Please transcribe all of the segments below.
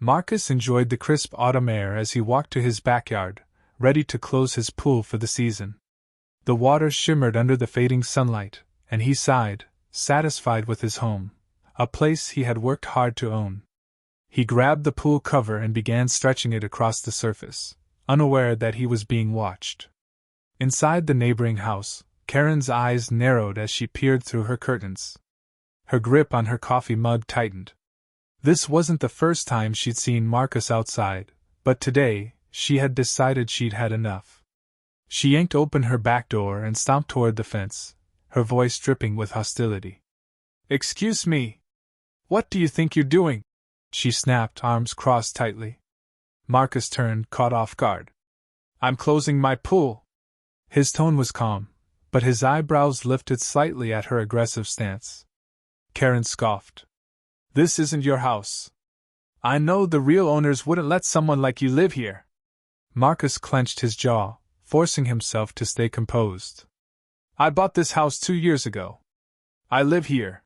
Marcus enjoyed the crisp autumn air as he walked to his backyard, ready to close his pool for the season. The water shimmered under the fading sunlight, and he sighed, satisfied with his home, a place he had worked hard to own. He grabbed the pool cover and began stretching it across the surface, unaware that he was being watched. Inside the neighboring house, Karen's eyes narrowed as she peered through her curtains. Her grip on her coffee mug tightened. This wasn't the first time she'd seen Marcus outside, but today, she had decided she'd had enough. She yanked open her back door and stomped toward the fence, her voice dripping with hostility. "Excuse me. What do you think you're doing?" she snapped, arms crossed tightly. Marcus turned, caught off guard. "I'm closing my pool." His tone was calm, but his eyebrows lifted slightly at her aggressive stance. Karen scoffed. "This isn't your house. I know the real owners wouldn't let someone like you live here." Marcus clenched his jaw, forcing himself to stay composed. "I bought this house 2 years ago. I live here."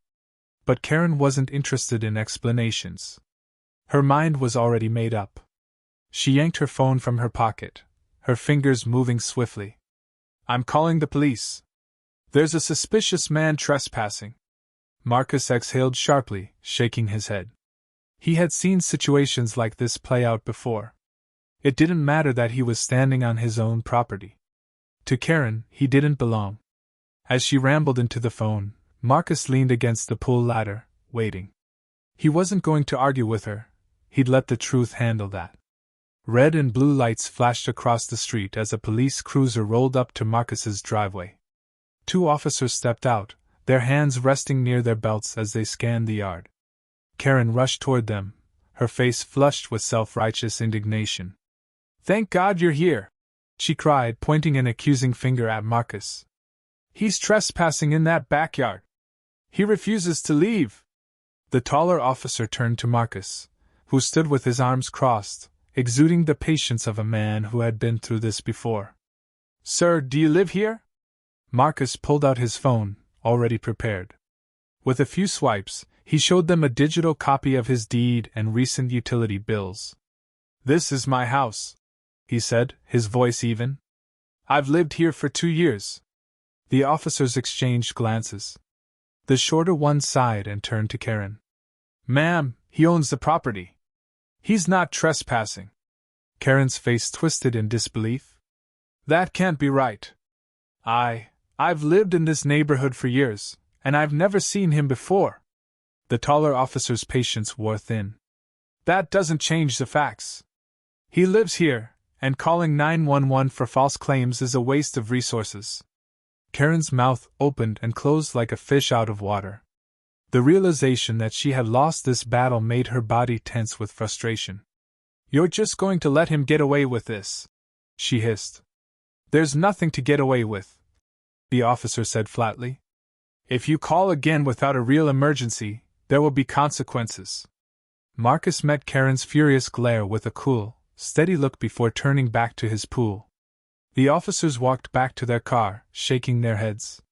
But Karen wasn't interested in explanations. Her mind was already made up. She yanked her phone from her pocket, her fingers moving swiftly. "I'm calling the police. There's a suspicious man trespassing." Marcus exhaled sharply, shaking his head. He had seen situations like this play out before. It didn't matter that he was standing on his own property. To Karen, he didn't belong. As she rambled into the phone, Marcus leaned against the pool ladder, waiting. He wasn't going to argue with her. He'd let the truth handle that. Red and blue lights flashed across the street as a police cruiser rolled up to Marcus's driveway. 2 officers stepped out, their hands resting near their belts as they scanned the yard. Karen rushed toward them, her face flushed with self-righteous indignation. "Thank God you're here!" she cried, pointing an accusing finger at Marcus. "He's trespassing in that backyard. He refuses to leave." The taller officer turned to Marcus, who stood with his arms crossed, exuding the patience of a man who had been through this before. "Sir, do you live here?" Marcus pulled out his phone, already prepared. With a few swipes, he showed them a digital copy of his deed and recent utility bills. "This is my house," he said, his voice even. "I've lived here for 2 years. The officers exchanged glances. The shorter one sighed and turned to Karen. "Ma'am, he owns the property. He's not trespassing." Karen's face twisted in disbelief. "That can't be right. I've lived in this neighborhood for years, and I've never seen him before." The taller officer's patience wore thin. "That doesn't change the facts. He lives here, and calling 911 for false claims is a waste of resources." Karen's mouth opened and closed like a fish out of water. The realization that she had lost this battle made her body tense with frustration. "You're just going to let him get away with this?" she hissed. "There's nothing to get away with," the officer said flatly. "If you call again without a real emergency, there will be consequences." Marcus met Karen's furious glare with a cool, steady look before turning back to his pool. The officers walked back to their car, shaking their heads.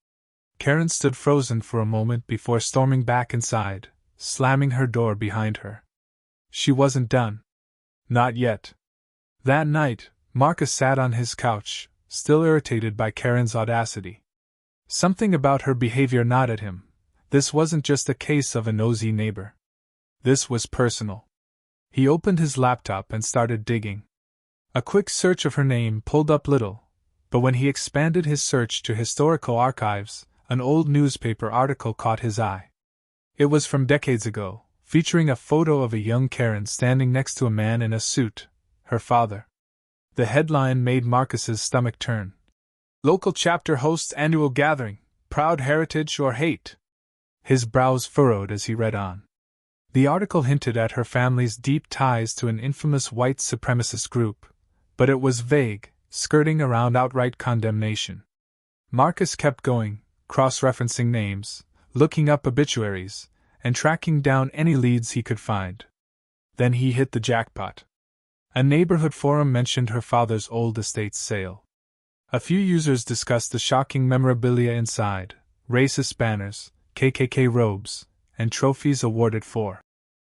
Karen stood frozen for a moment before storming back inside, slamming her door behind her. She wasn't done. Not yet. That night, Marcus sat on his couch, still irritated by Karen's audacity. Something about her behavior gnawed at him. This wasn't just a case of a nosy neighbor. This was personal. He opened his laptop and started digging. A quick search of her name pulled up little, but when he expanded his search to historical archives, an old newspaper article caught his eye. It was from decades ago, featuring a photo of a young Karen standing next to a man in a suit, her father. The headline made Marcus's stomach turn. "Local chapter hosts annual gathering, proud heritage or hate?" His brows furrowed as he read on. The article hinted at her family's deep ties to an infamous white supremacist group, but it was vague, skirting around outright condemnation. Marcus kept going, cross-referencing names, looking up obituaries, and tracking down any leads he could find. Then he hit the jackpot. A neighborhood forum mentioned her father's old estate's sale. A few users discussed the shocking memorabilia inside, racist banners, KKK robes, and trophies awarded for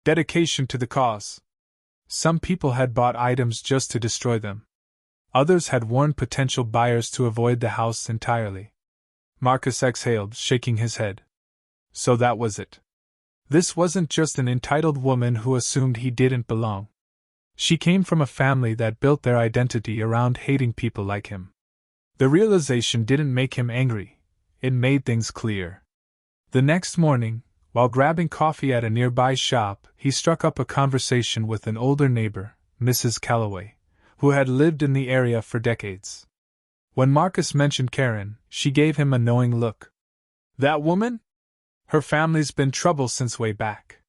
dedication to the cause. Some people had bought items just to destroy them. Others had warned potential buyers to avoid the house entirely. Marcus exhaled, shaking his head. So that was it. This wasn't just an entitled woman who assumed he didn't belong. She came from a family that built their identity around hating people like him. The realization didn't make him angry, it made things clear. The next morning, while grabbing coffee at a nearby shop, he struck up a conversation with an older neighbor, Mrs. Calloway, who had lived in the area for decades. When Marcus mentioned Karen, she gave him a knowing look. That woman? Her family's been trouble since way back.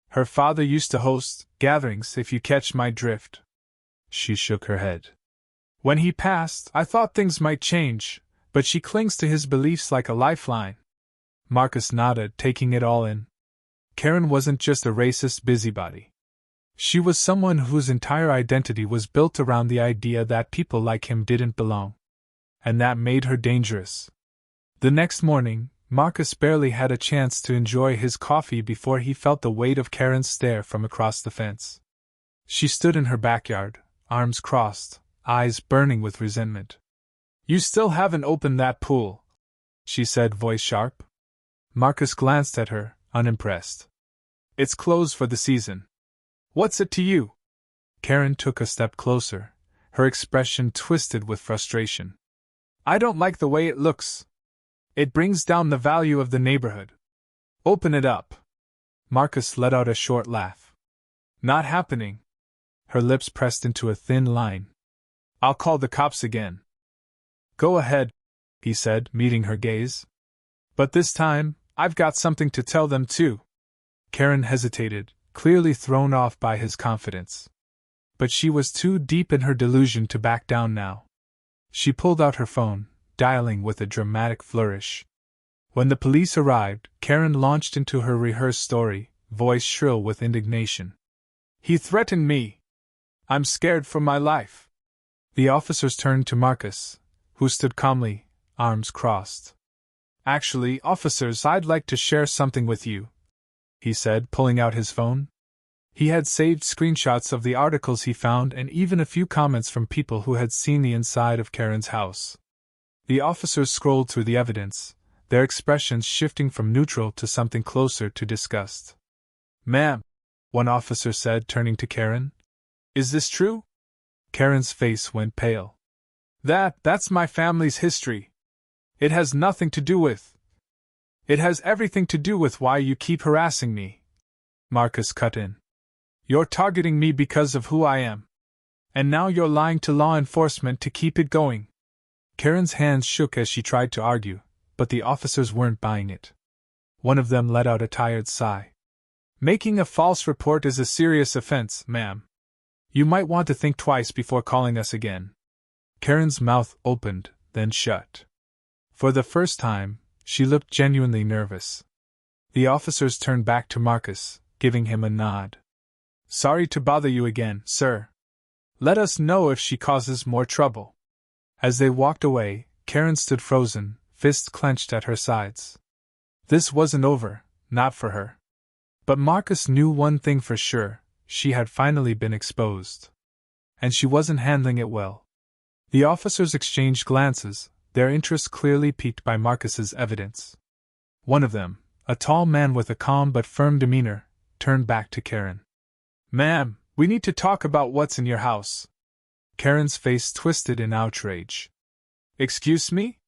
Her father used to host gatherings, if you catch my drift. She shook her head. When he passed, I thought things might change, but she clings to his beliefs like a lifeline. Marcus nodded, taking it all in. Karen wasn't just a racist busybody. She was someone whose entire identity was built around the idea that people like him didn't belong. And that made her dangerous. The next morning, Marcus barely had a chance to enjoy his coffee before he felt the weight of Karen's stare from across the fence. She stood in her backyard, arms crossed, eyes burning with resentment. You still haven't opened that pool, she said, voice sharp. Marcus glanced at her, unimpressed. It's closed for the season. What's it to you? Karen took a step closer, her expression twisted with frustration. I don't like the way it looks. It brings down the value of the neighborhood. Open it up. Marcus let out a short laugh. Not happening. Her lips pressed into a thin line. I'll call the cops again. Go ahead, he said, meeting her gaze. But this time, I've got something to tell them too. Karen hesitated, clearly thrown off by his confidence. But she was too deep in her delusion to back down now. She pulled out her phone, dialing with a dramatic flourish. When the police arrived, Karen launched into her rehearsed story, voice shrill with indignation. He threatened me. I'm scared for my life. The officers turned to Marcus, who stood calmly, arms crossed. Actually, officers, I'd like to share something with you, he said, pulling out his phone. He had saved screenshots of the articles he found and even a few comments from people who had seen the inside of Karen's house. The officers scrolled through the evidence, their expressions shifting from neutral to something closer to disgust. Ma'am, one officer said, turning to Karen. Is this true? Karen's face went pale. That's my family's history. It has nothing to do with. It has everything to do with why you keep harassing me. Marcus cut in. You're targeting me because of who I am. And now you're lying to law enforcement to keep it going. Karen's hands shook as she tried to argue, but the officers weren't buying it. One of them let out a tired sigh. Making a false report is a serious offense, ma'am. You might want to think twice before calling us again. Karen's mouth opened, then shut. For the first time, she looked genuinely nervous. The officers turned back to Marcus, giving him a nod. Sorry to bother you again, sir. Let us know if she causes more trouble. As they walked away, Karen stood frozen, fists clenched at her sides. This wasn't over, not for her. But Marcus knew one thing for sure, she had finally been exposed. And she wasn't handling it well. The officers exchanged glances, their interest clearly piqued by Marcus's evidence. One of them, a tall man with a calm but firm demeanor, turned back to Karen. Ma'am, we need to talk about what's in your house. Karen's face twisted in outrage. Excuse me?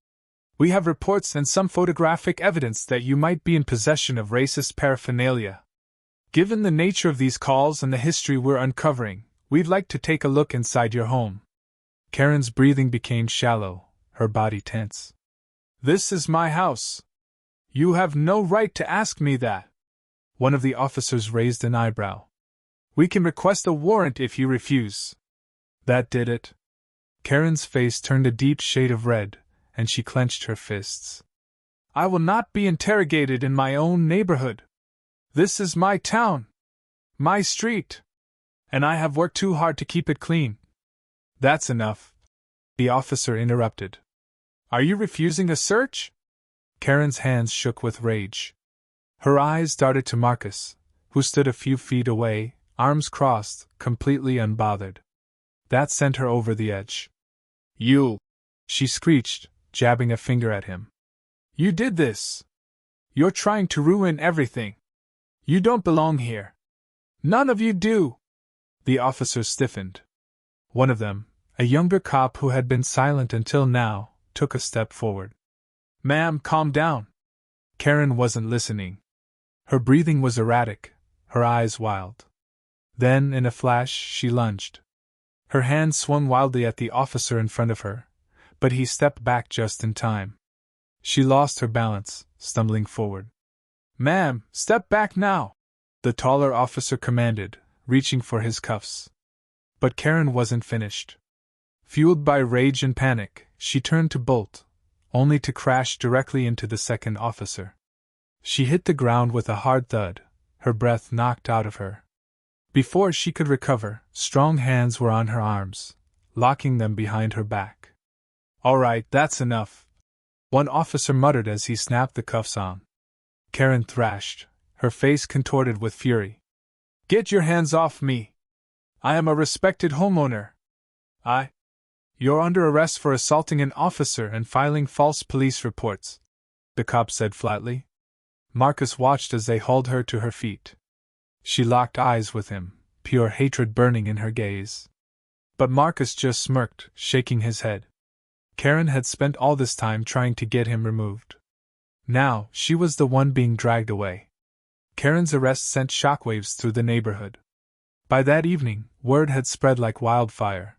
We have reports and some photographic evidence that you might be in possession of racist paraphernalia. Given the nature of these calls and the history we're uncovering, we'd like to take a look inside your home. Karen's breathing became shallow, her body tense. This is my house. You have no right to ask me that. One of the officers raised an eyebrow. We can request a warrant if you refuse. That did it. Karen's face turned a deep shade of red, and she clenched her fists. I will not be interrogated in my own neighborhood. This is my town. My street. And I have worked too hard to keep it clean. That's enough. The officer interrupted. Are you refusing a search? Karen's hands shook with rage. Her eyes darted to Marcus, who stood a few feet away, arms crossed, completely unbothered. That sent her over the edge. You! She screeched, jabbing a finger at him. You did this! You're trying to ruin everything! You don't belong here! None of you do! The officers stiffened. One of them, a younger cop who had been silent until now, took a step forward. Ma'am, calm down! Karen wasn't listening. Her breathing was erratic, her eyes wild. Then, in a flash, she lunged. Her hand swung wildly at the officer in front of her, but he stepped back just in time. She lost her balance, stumbling forward. Ma'am, step back now! The taller officer commanded, reaching for his cuffs. But Karen wasn't finished. Fueled by rage and panic, she turned to bolt, only to crash directly into the second officer. She hit the ground with a hard thud, her breath knocked out of her. Before she could recover, strong hands were on her arms, locking them behind her back. All right, that's enough, one officer muttered as he snapped the cuffs on. Karen thrashed, her face contorted with fury. Get your hands off me! I am a respected homeowner. You're under arrest for assaulting an officer and filing false police reports, the cop said flatly. Marcus watched as they hauled her to her feet. She locked eyes with him, pure hatred burning in her gaze. But Marcus just smirked, shaking his head. Karen had spent all this time trying to get him removed. Now, she was the one being dragged away. Karen's arrest sent shockwaves through the neighborhood. By that evening, word had spread like wildfire.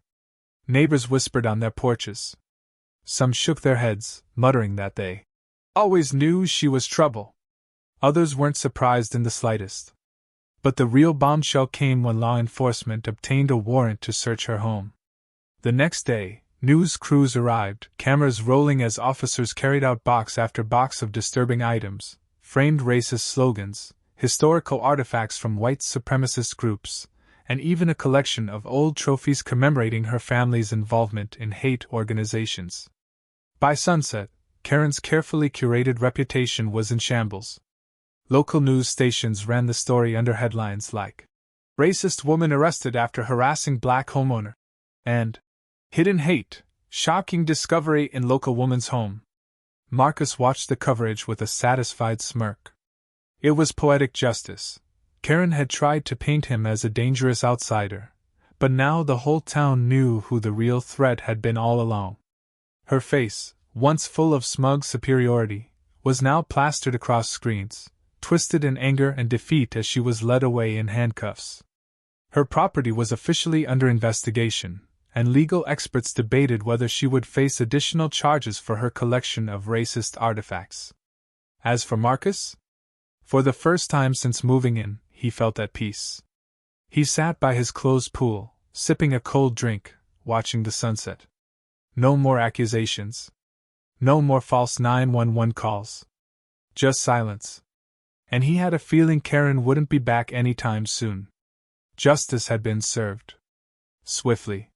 Neighbors whispered on their porches. Some shook their heads, muttering that they always knew she was trouble. Others weren't surprised in the slightest. But the real bombshell came when law enforcement obtained a warrant to search her home. The next day, news crews arrived, cameras rolling as officers carried out box after box of disturbing items, framed racist slogans, historical artifacts from white supremacist groups, and even a collection of old trophies commemorating her family's involvement in hate organizations. By sunset, Karen's carefully curated reputation was in shambles. Local news stations ran the story under headlines like, Racist woman arrested after harassing black homeowner, and Hidden hate, shocking discovery in local woman's home. Marcus watched the coverage with a satisfied smirk. It was poetic justice. Karen had tried to paint him as a dangerous outsider, but now the whole town knew who the real threat had been all along. Her face, once full of smug superiority, was now plastered across screens, twisted in anger and defeat as she was led away in handcuffs. Her property was officially under investigation, and legal experts debated whether she would face additional charges for her collection of racist artifacts. As for Marcus, for the first time since moving in, he felt at peace. He sat by his closed pool, sipping a cold drink, watching the sunset. No more accusations. No more false 911 calls. Just silence. And he had a feeling Karen wouldn't be back anytime soon. Justice had been served. Swiftly.